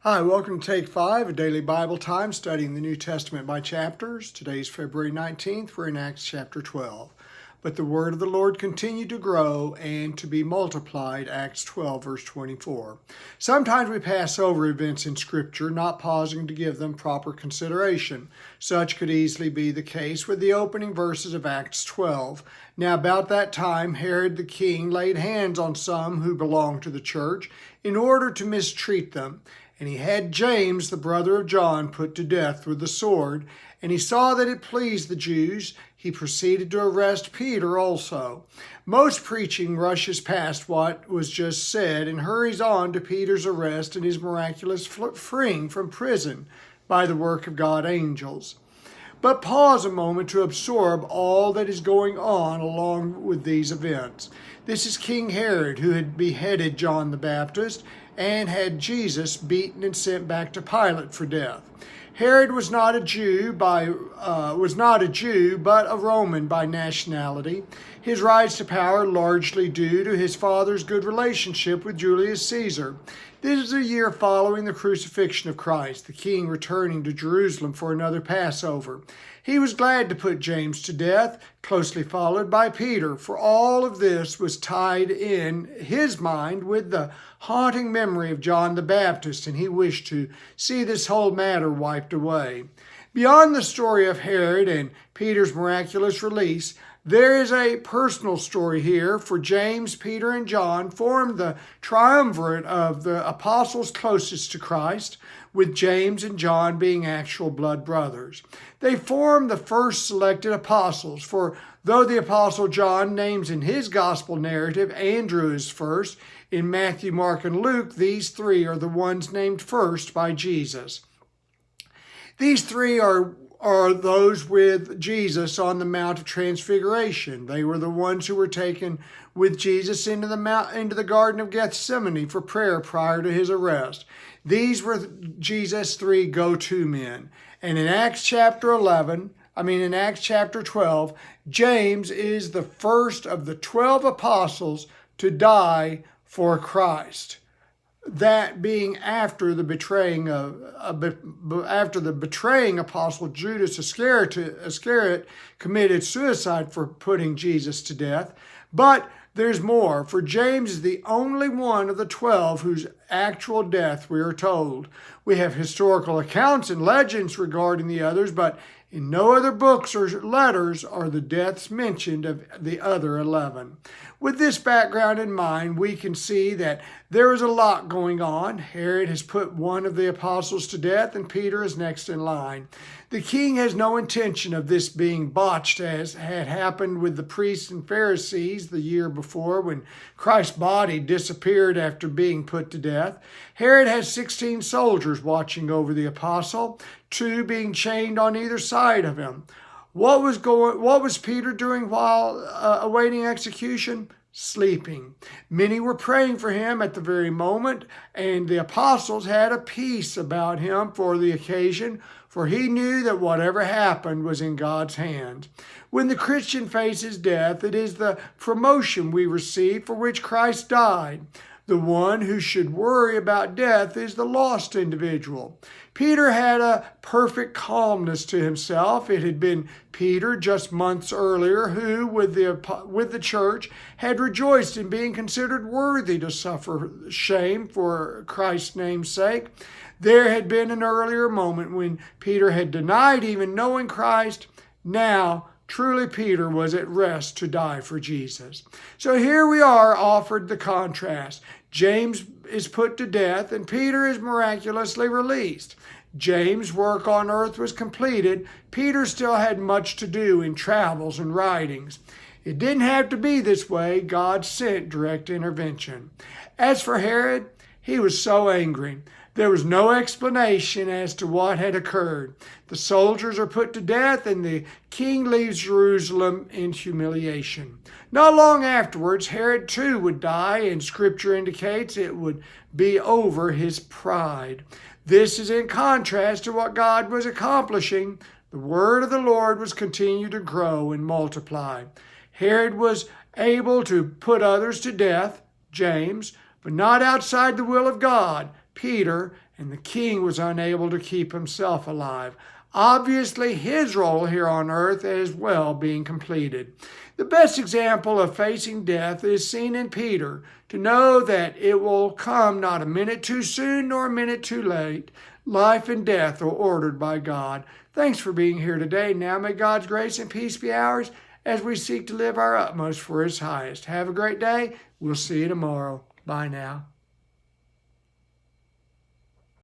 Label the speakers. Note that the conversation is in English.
Speaker 1: Hi, welcome to Take 5, a daily Bible time studying the New Testament by chapters. Today's February 19th. We're in Acts chapter 12. But the word of the Lord continued to grow and to be multiplied, Acts 12, verse 24. Sometimes we pass over events in Scripture, not pausing to give them proper consideration. Such could easily be the case with the opening verses of Acts 12. Now about that time, Herod the king laid hands on some who belonged to the church in order to mistreat them. And he had James, the brother of John, put to death with the sword. And he saw that it pleased the Jews. He proceeded to arrest Peter also. Most preaching rushes past what was just said and hurries on to Peter's arrest and his miraculous freeing from prison by the work of God angels. But pause a moment to absorb all that is going on along with these events. This is King Herod, who had beheaded John the Baptist and had Jesus beaten and sent back to Pilate for death. Herod was not a Jew, but a Roman by nationality. His rise to power largely due to his father's good relationship with Julius Caesar. This is a year following the crucifixion of Christ, the king returning to Jerusalem for another Passover. He was glad to put James to death, closely followed by Peter, for all of this was tied in his mind with the haunting memory of John the Baptist, and he wished to see this whole matter wiped away. Beyond the story of Herod and Peter's miraculous release, there is a personal story here, for James, Peter, and John formed the triumvirate of the apostles closest to Christ, with James and John being actual blood brothers. They formed the first selected apostles, for though the apostle John names in his gospel narrative Andrew as first, in Matthew, Mark, and Luke, these three are the ones named first by Jesus. These three are those with Jesus on the Mount of Transfiguration. They were the ones who were taken with Jesus into the Garden of Gethsemane for prayer prior to his arrest. These were Jesus' three go-to men. And in Acts chapter 12, James is the first of the 12 apostles to die for Christ. That being after the betraying apostle Judas Iscariot committed suicide for putting Jesus to death. But there's more, for James is the only one of the 12 whose actual death we are told. We have historical accounts and legends regarding the others, but in no other books or letters are the deaths mentioned of the other 11. With this background in mind, we can see that there is a lot going on. Herod has put one of the apostles to death, and Peter is next in line. The king has no intention of this being botched, as had happened with the priests and Pharisees the year before when Christ's body disappeared after being put to death. Herod has 16 soldiers watching over the apostle, 2 being chained on either side of him. What was Peter doing while awaiting execution? Sleeping. Many were praying for him at the very moment, and the apostles had a peace about him for the occasion, for he knew that whatever happened was in God's hands. When the Christian faces death, it is the promotion we receive for which Christ died. The one who should worry about death is the lost individual. Peter had a perfect calmness to himself. It had been Peter just months earlier who, with the church, had rejoiced in being considered worthy to suffer shame for Christ's name's sake. There had been an earlier moment when Peter had denied even knowing Christ. Now, truly Peter was at rest to die for Jesus. So here we are offered the contrast. James is put to death and Peter is miraculously released. James' work on earth was completed. Peter still had much to do in travels and writings. It didn't have to be this way. God sent direct intervention. As for Herod, he was so angry. There was no explanation as to what had occurred. The soldiers are put to death and the king leaves Jerusalem in humiliation. Not long afterwards, Herod too would die, and Scripture indicates it would be over his pride. This is in contrast to what God was accomplishing. The word of the Lord was continued to grow and multiply. Herod was able to put others to death, James, but not outside the will of God, Peter, and the king was unable to keep himself alive. Obviously, his role here on earth as well being completed. The best example of facing death is seen in Peter, to know that it will come not a minute too soon nor a minute too late. Life and death are ordered by God. Thanks for being here today. Now may God's grace and peace be ours as we seek to live our utmost for His highest. Have a great day. We'll see you tomorrow. Bye now.